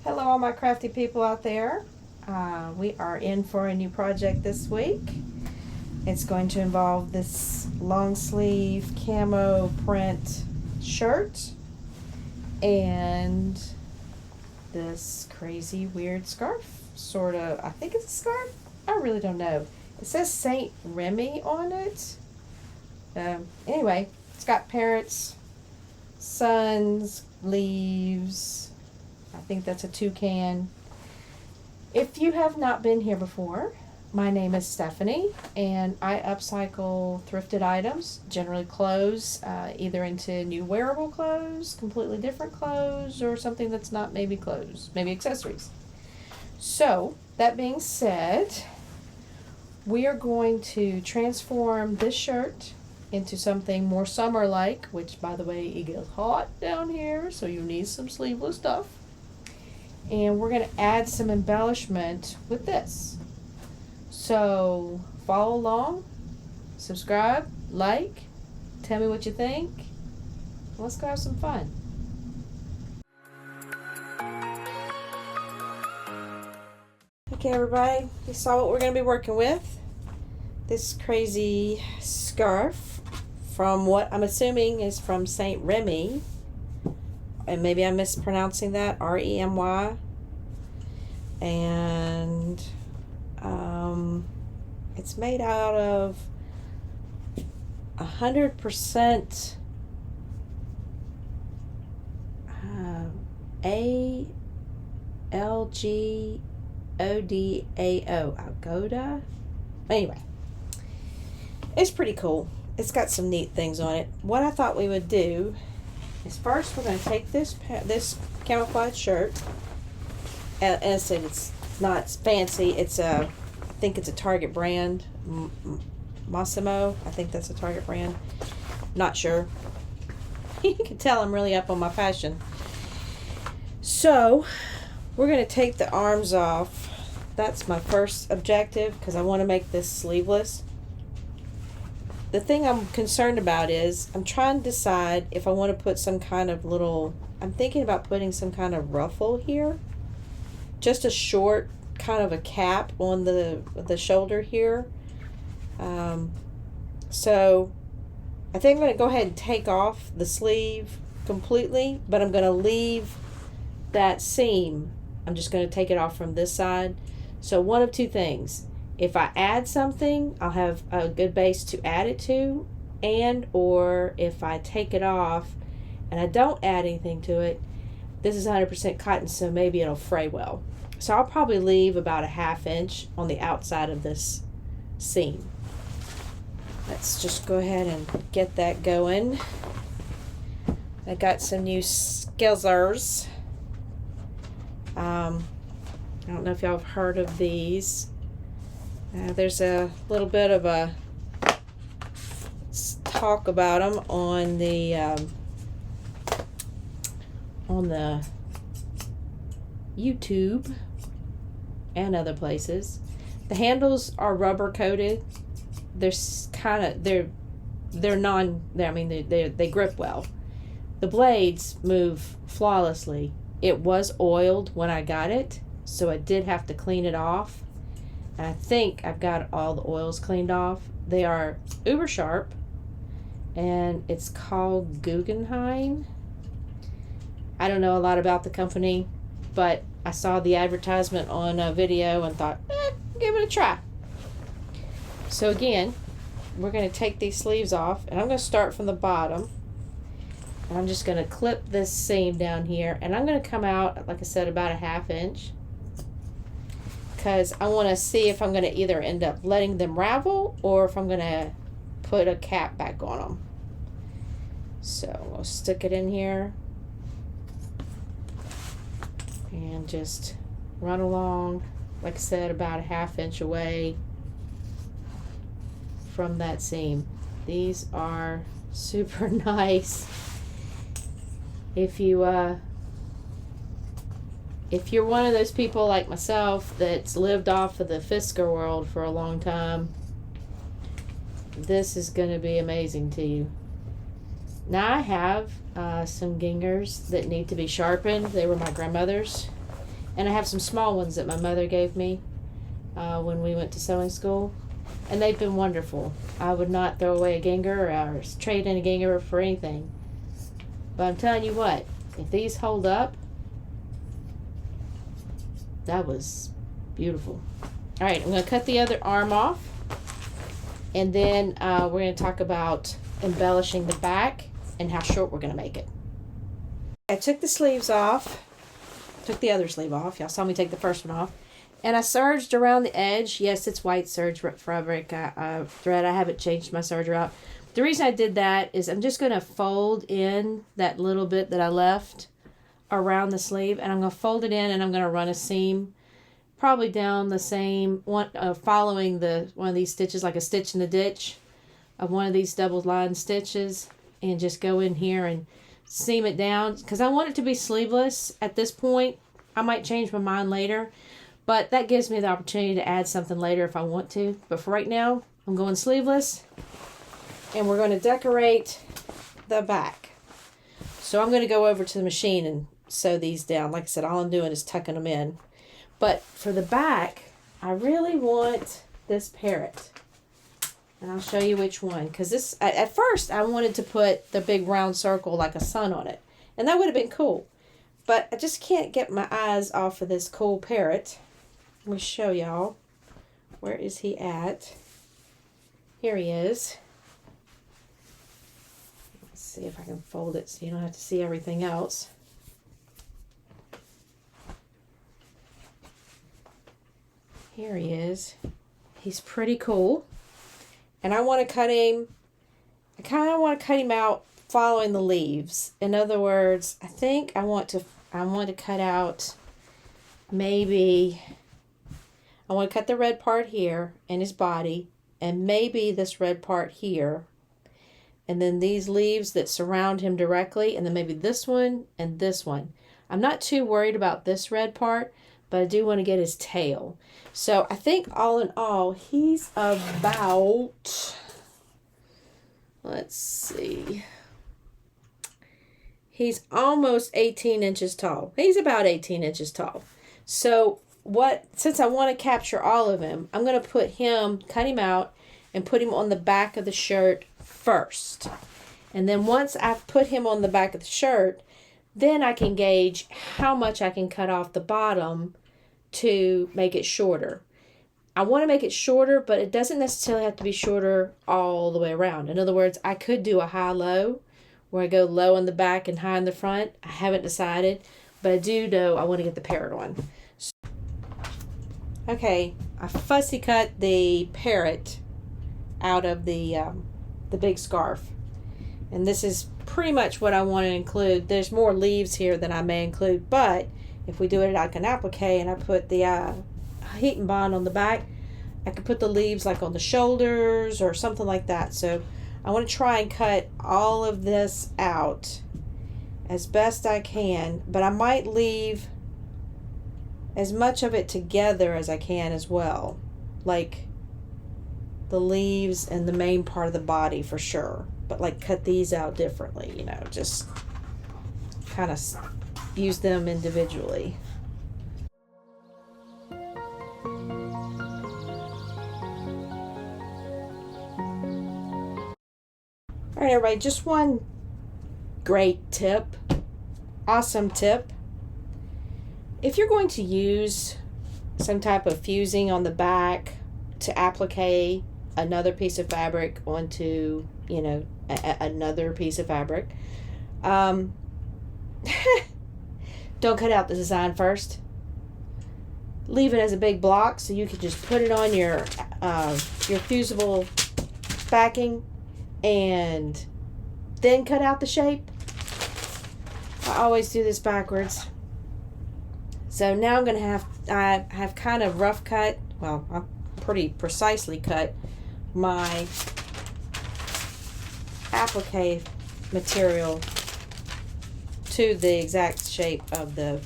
Hello, all my crafty people out there. We are in for a new project this week. It's going to involve this long sleeve camo print shirt and this crazy weird scarf. Sort of, I think it's a scarf. I really don't know. It says Saint Remy on it. Anyway, it's got parrots, suns, leaves. I think that's a toucan. If you have not been here before, my name is Stephanie, and I upcycle thrifted items, generally clothes, either into new wearable clothes, completely different clothes, or something that's not maybe clothes, maybe accessories. So, that being said, we are going to transform this shirt into something more summer-like, which, by the way, it gets hot down here, so you need some sleeveless stuff. And we're going to add some embellishment with this. So follow along, subscribe, like, tell me what you think. Let's go have some fun. Okay, everybody, you saw what we're going to be working with. This crazy scarf from what I'm assuming is from Saint Remy. And maybe I'm mispronouncing that, R-E-M-Y. And it's made out of 100% A-L-G-O-D-A-O, Agoda. Anyway, it's pretty cool. It's got some neat things on it. What I thought we would do is first we're going to take this camouflage shirt, and I said it's not fancy. It's I think it's a Target brand, Massimo. I think that's a Target brand. Not sure. You can tell I'm really up on my fashion. So we're going to take the arms off. That's my first objective because I want to make this sleeveless. The thing I'm concerned about is I'm trying to decide if I want to put some kind of little, I'm thinking about putting some kind of ruffle here. Just a short kind of a cap on the shoulder here. So I think I'm going to go ahead and take off the sleeve completely, but I'm going to leave that seam. I'm just going to take it off from this side. So one of two things. If I add something, I'll have a good base to add it to, and or if I take it off and I don't add anything to it, this is 100% cotton, so maybe it'll fray well. So I'll probably leave about a 1/2 inch on the outside of this seam. Let's just go ahead and get that going. I got some new scissors. I don't know if y'all have heard of these. There's a little bit of a talk about them on the YouTube and other places. The handles are rubber coated. They're they grip well. The blades move flawlessly. It was oiled when I got it, so I did have to clean it off. And I think I've got all the oils cleaned off. They are uber sharp, and it's called Guggenheim. I don't know a lot about the company, but I saw the advertisement on a video and thought, give it a try. So again, we're going to take these sleeves off, and I'm going to start from the bottom. And I'm just going to clip this seam down here, and I'm going to come out, like I said, about a 1/2 inch. Because I want to see if I'm going to either end up letting them ravel or if I'm going to put a cap back on them. So we'll stick it in here and just run along, like I said, about a 1/2 inch away from that seam. These are super nice. If you're one of those people like myself that's lived off of the Fisker world for a long time, this is going to be amazing to you. Now I have some gingers that need to be sharpened. They were my grandmother's, And I have some small ones that my mother gave me when we went to sewing school. And they've been wonderful. I would not throw away a gingham or trade in a gingham for anything. But I'm telling you what, if these hold up, that was beautiful. All right, I'm going to cut the other arm off. And then we're going to talk about embellishing the back and how short we're going to make it. I took the sleeves off. Took the other sleeve off. Y'all saw me take the first one off. And I serged around the edge. Yes, it's white serge fabric thread. I haven't changed my serger out. The reason I did that is I'm just going to fold in that little bit that I left around the sleeve. And I'm going to fold it in and I'm going to run a seam probably down the same one, following one of these stitches, like a stitch in the ditch of one of these double line stitches, and just go in here and seam it down because I want it to be sleeveless at this point. I might change my mind later, but that gives me the opportunity to add something later if I want to. But for right now, I'm going sleeveless, and we're going to decorate the back. So I'm going to go over to the machine and sew these down. Like I said, all I'm doing is tucking them in. But for the back, I really want this parrot. And I'll show you which one. Because this, at first, I wanted to put the big round circle like a sun on it. And that would have been cool. But I just can't get my eyes off of this cool parrot. Let me show y'all. Where is he at? Here he is. Let's see if I can fold it so you don't have to see everything else. Here he is. He's pretty cool. And I want to cut him, I kind of want to cut him out following the leaves. In other words, I think I want to cut out maybe, I want to cut the red part here in his body, and maybe this red part here. And then these leaves that surround him directly, and then maybe this one and this one. I'm not too worried about this red part, but I do want to get his tail. So I think all in all, he's about, let's see, he's almost 18 inches tall. He's about 18 inches tall. So since I want to capture all of him, I'm going to cut him out and put him on the back of the shirt first. And then once I've put him on the back of the shirt, then I can gauge how much I can cut off the bottom to make it shorter. I want to make it shorter, but it doesn't necessarily have to be shorter all the way around. In other words, I could do a high-low where I go low in the back and high in the front. I haven't decided, but I do know I want to get the parrot on. Okay, I fussy cut the parrot out of the big scarf. And this is pretty much what I want to include. There's more leaves here than I may include, but if we do it like an applique and I put the heat and bond on the back, I could put the leaves like on the shoulders or something like that. So I want to try and cut all of this out as best I can, but I might leave as much of it together as I can as well, like the leaves and the main part of the body for sure, but like cut these out differently, you know, just kind of use them individually. All right, everybody, just one great tip, awesome tip. If you're going to use some type of fusing on the back to applique another piece of fabric onto, you know, another piece of fabric, don't cut out the design first. Leave it as a big block so you can just put it on your fusible backing and then cut out the shape. I always do this backwards. So now I'm going to I have kind of rough cut, well, I'm pretty precisely cut my applique material to the exact shape of the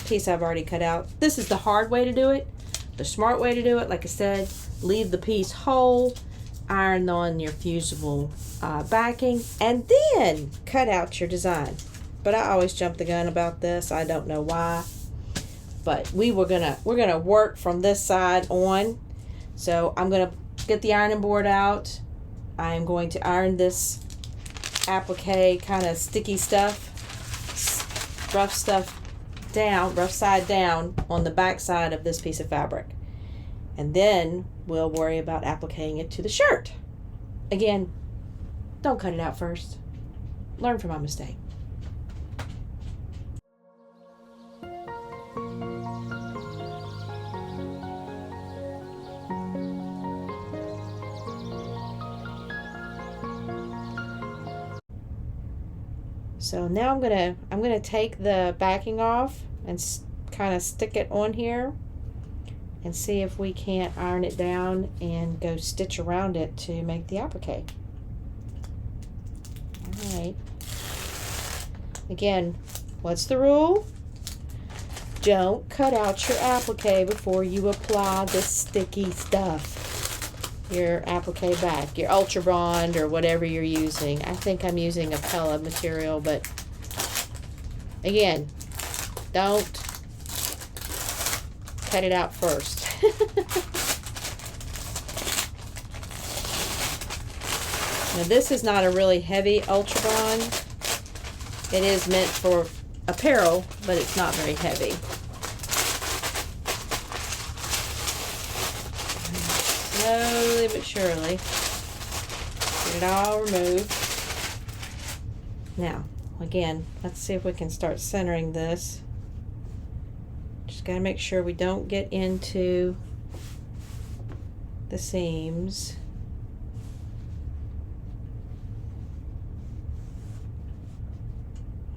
piece I've already cut out. This is the hard way to do it. The smart way to do it, like I said, leave the piece whole, iron on your fusible backing, and then cut out your design. But I always jump the gun about this. I don't know why. but we're gonna work from this side on. So I'm gonna get the ironing board out. I'm going to iron this applique kind of sticky stuff, rough stuff down, rough side down on the back side of this piece of fabric. And then we'll worry about appliquing it to the shirt. Again, don't cut it out first. Learn from my mistake. So now I'm gonna take the backing off and kind of stick it on here and see if we can't iron it down and go stitch around it to make the applique. All right. Again, what's the rule? Don't cut out your applique before you apply the sticky stuff. Your applique back, your Ultra Bond or whatever you're using. I think I'm using a Pella material, but again, don't cut it out first. Now this is not a really heavy Ultra Bond. It is meant for apparel, but it's not very heavy. Slowly but surely get it all removed. Now, again, let's see if we can start centering this. Just got to make sure we don't get into the seams.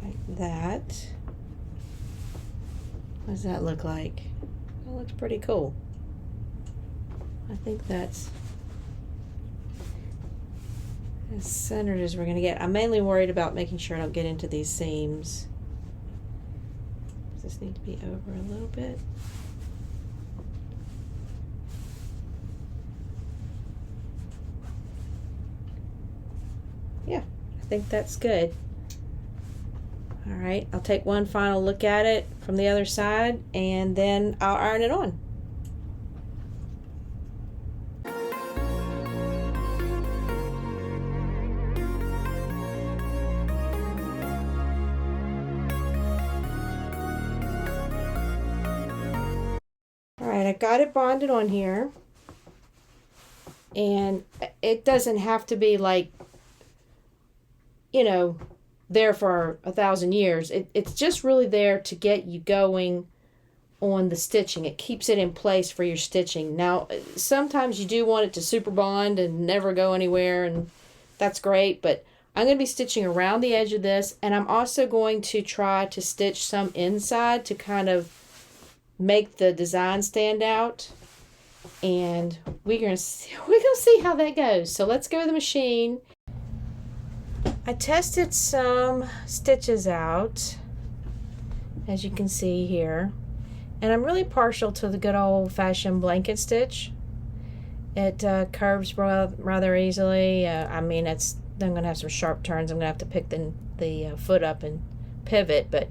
Like that. What does that look like? That looks pretty cool. I think that's as centered as we're going to get. I'm mainly worried about making sure I don't get into these seams. Does this need to be over a little bit? Yeah, I think that's good. All right, I'll take one final look at it from the other side and then I'll iron it on. I got it bonded on here, and it doesn't have to be like, you know, there for 1,000 years. It's just really there to get you going on the stitching. It keeps it in place for your stitching. Now, sometimes you do want it to super bond and never go anywhere, and that's great, but I'm going to be stitching around the edge of this, and I'm also going to try to stitch some inside to kind of make the design stand out, and we're gonna see how that goes. So let's go to the machine. I tested some stitches out, as you can see here, and I'm really partial to the good old-fashioned blanket stitch. It curves rather easily. I mean, I'm gonna have some sharp turns. I'm gonna have to pick the foot up and pivot, but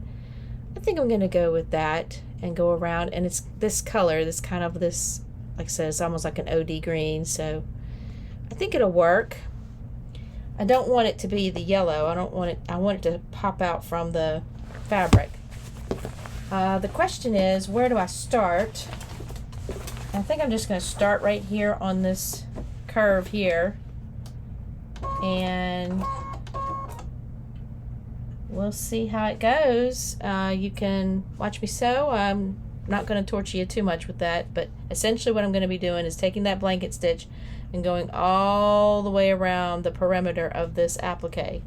I think I'm gonna go with that and go around, and it's this color, this kind of this, like I said, it's almost like an OD green, so I think it'll work. I don't want it to be the yellow. I want it to pop out from the fabric. The question is, where do I start? I think I'm just going to start right here on this curve here, and we'll see how it goes. You can watch me sew. I'm not going to torture you too much with that, but essentially what I'm going to be doing is taking that blanket stitch and going all the way around the perimeter of this applique.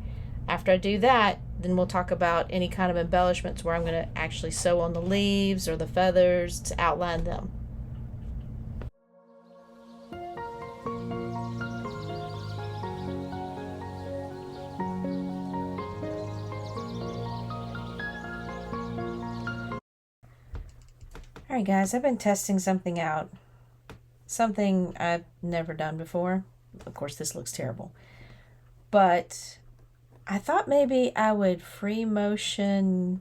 After I do that, then we'll talk about any kind of embellishments where I'm going to actually sew on the leaves or the feathers to outline them. Alright guys, I've been testing something out. Something I've never done before. Of course, this looks terrible. But I thought maybe I would free motion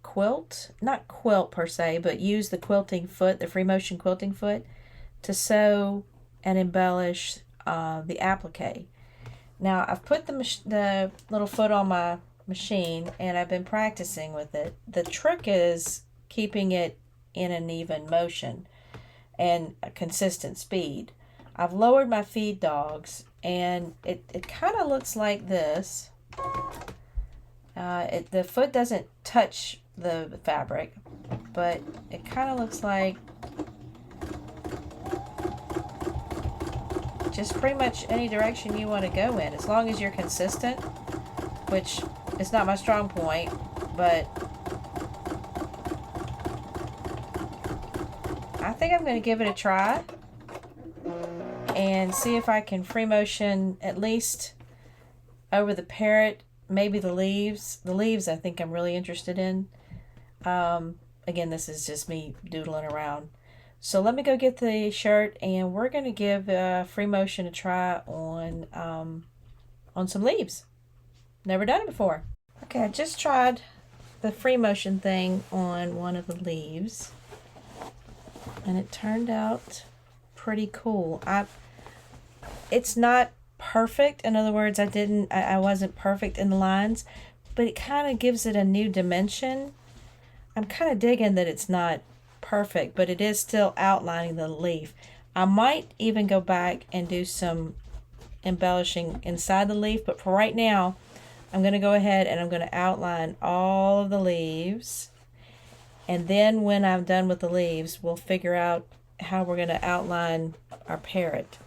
quilt, not quilt per se, but use the quilting foot, the free motion quilting foot, to sew and embellish the applique. Now I've put the little foot on my machine and I've been practicing with it. The trick is keeping it in an even motion and a consistent speed. I've lowered my feed dogs and it kind of looks like this. The foot doesn't touch the fabric, but it kind of looks like just pretty much any direction you want to go in, as long as you're consistent, which is not my strong point, but I think I'm going to give it a try and see if I can free motion at least over the parrot, maybe the leaves. The leaves I think I'm really interested in. Again, this is just me doodling around. So let me go get the shirt and we're going to give free motion a try on some leaves. Never done it before. Okay, I just tried the free motion thing on one of the leaves and it turned out pretty cool. It's not perfect. In other words, I wasn't perfect in the lines, but it kind of gives it a new dimension. I'm kind of digging that it's not perfect, but it is still outlining the leaf. I might even go back and do some embellishing inside the leaf, but for right now, I'm going to go ahead and I'm going to outline all of the leaves. And then when I'm done with the leaves, we'll figure out how we're going to outline our parrot.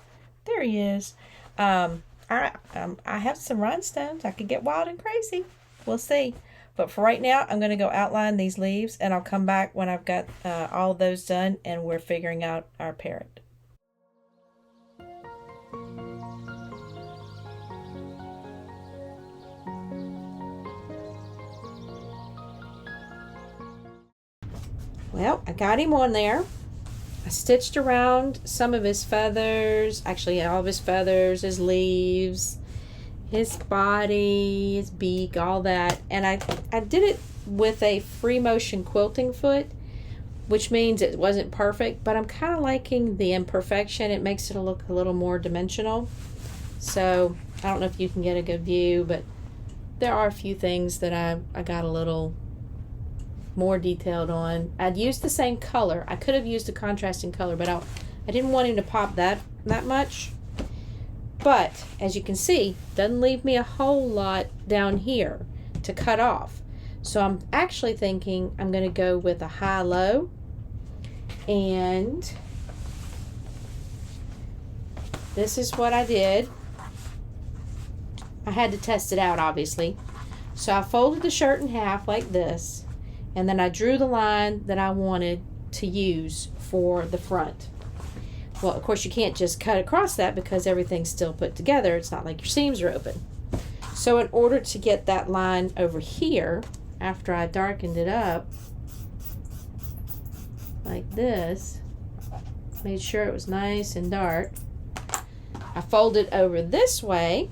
There he is. I have some rhinestones. I could get wild and crazy. We'll see. But for right now, I'm going to go outline these leaves, and I'll come back when I've got all of those done and we're figuring out our parrot. Well, I got him on there. I stitched around some of his feathers, actually all of his feathers, his leaves, his body, his beak, all that. And I did it with a free motion quilting foot, which means it wasn't perfect, but I'm kind of liking the imperfection. It makes it look a little more dimensional. So I don't know if you can get a good view, but there are a few things that I got a little more detailed on. I'd used the same color. I could have used a contrasting color, but I didn't want him to pop that much. But as you can see, doesn't leave me a whole lot down here to cut off. So I'm actually thinking I'm going to go with a high-low, and this is what I did. I had to test it out, obviously. So I folded the shirt in half like this, and then I drew the line that I wanted to use for the front. Well, of course, you can't just cut across that because everything's still put together. It's not like your seams are open. So in order to get that line over here, after I darkened it up like this, made sure it was nice and dark, I folded over this way,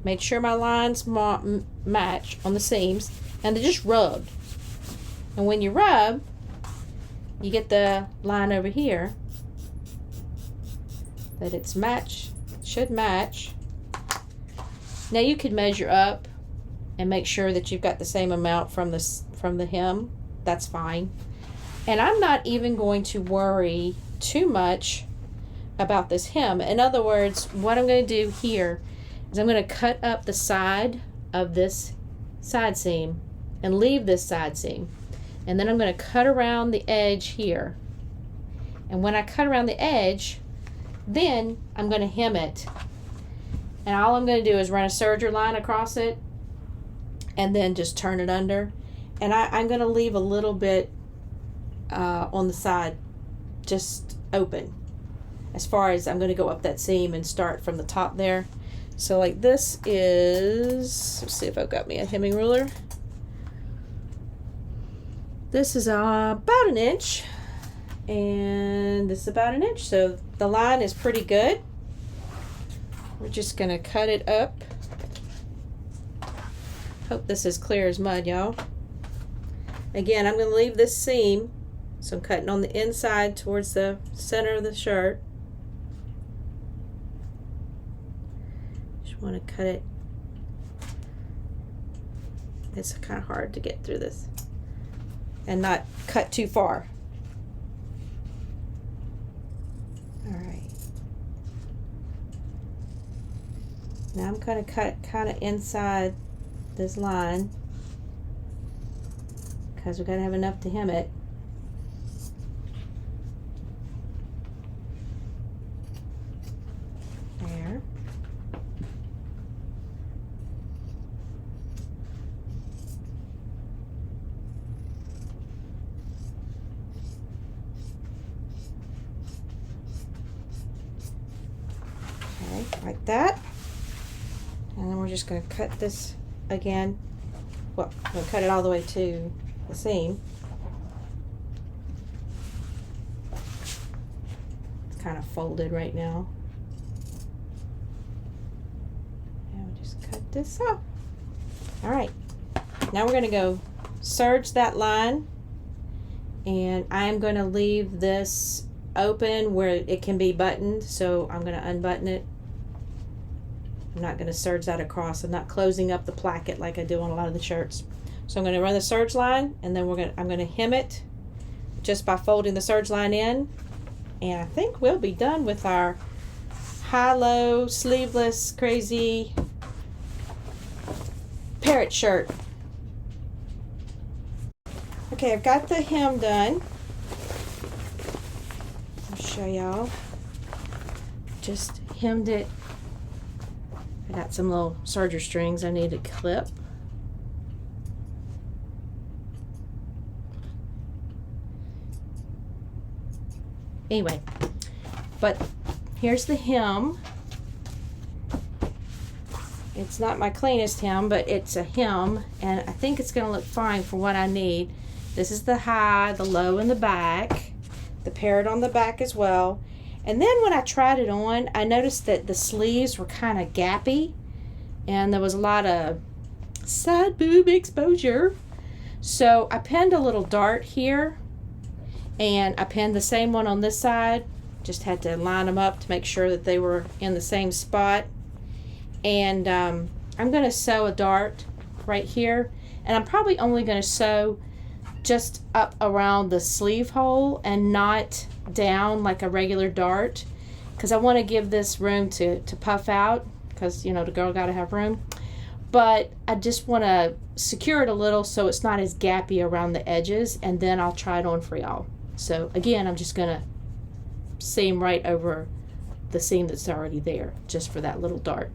made sure my lines match on the seams, and they just rubbed. And when you rub, you get the line over here that it's should match. Now you could measure up and make sure that you've got the same amount from the hem. That's fine. And I'm not even going to worry too much about this hem. In other words, what I'm going to do here is I'm going to cut up the side of this side seam and leave this side seam, and then I'm going to cut around the edge here. And when I cut around the edge, then I'm going to hem it, and all I'm going to do is run a serger line across it and then just turn it under. And I'm going to leave a little bit on the side just open, as far as I'm going to go up that seam and start from the top there. So like this is, let's see if I've got me a hemming ruler. This is about an inch, and this is about an inch, so the line is pretty good. We're just gonna cut it up. Hope this is clear as mud, y'all. Again, I'm going to leave this seam, so I'm cutting on the inside towards the center of the shirt. Just want to cut it. It's kind of hard to get through this and not cut too far. All right. Now I'm going to cut kind of inside this line because we've got to have enough to hem it. There. Okay, like that. And then we're just going to cut this again. Well, I'm going to cut it all the way to the seam. It's kind of folded right now. And we'll just cut this off. All right. Now we're going to go serge that line. And I'm going to leave this open where it can be buttoned. So I'm going to unbutton it. I'm not going to serge that across. I'm not closing up the placket like I do on a lot of the shirts. So I'm going to run the serge line, and then I'm going to hem it just by folding the serge line in. And I think we'll be done with our high-low, sleeveless, crazy parrot shirt. Okay, I've got the hem done. I'll show y'all. Just hemmed it. I got some little serger strings I need to clip. Anyway, but here's the hem. It's not my cleanest hem, but it's a hem, and I think it's going to look fine for what I need. This is the high, the low in the back, the parrot on the back as well. And then when I tried it on, I noticed that the sleeves were kind of gappy and there was a lot of side boob exposure. So I pinned a little dart here, and I pinned the same one on this side. Just had to line them up to make sure that they were in the same spot. And I'm going to sew a dart right here, and I'm probably only going to sew just up around the sleeve hole and not down like a regular dart, because I want to give this room to puff out, because you know the girl got to have room, but I just want to secure it a little so it's not as gappy around the edges, and then I'll try it on for y'all. So again, I'm just gonna seam right over the seam that's already there just for that little dart.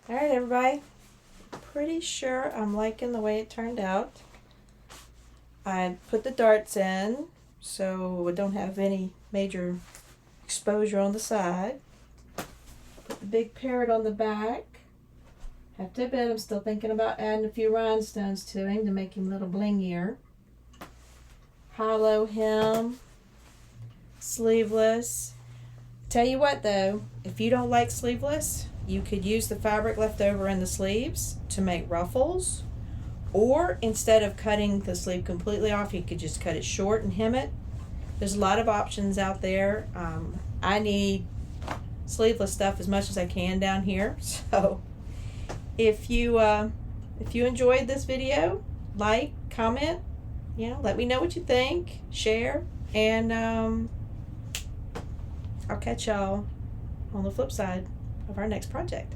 All right, everybody, pretty sure I'm liking the way it turned out. I put the darts in so we don't have any major exposure on the side. Put the big parrot on the back. Have to admit, I'm still thinking about adding a few rhinestones to him to make him a little blingier. Hollow hem, sleeveless. Tell you what though, if you don't like sleeveless, you could use the fabric left over in the sleeves to make ruffles, or instead of cutting the sleeve completely off, you could just cut it short and hem it. There's a lot of options out there. I need sleeveless stuff as much as I can down here, so if you enjoyed this video, like, comment, let me know what you think, share, and I'll catch y'all on the flip side of our next project.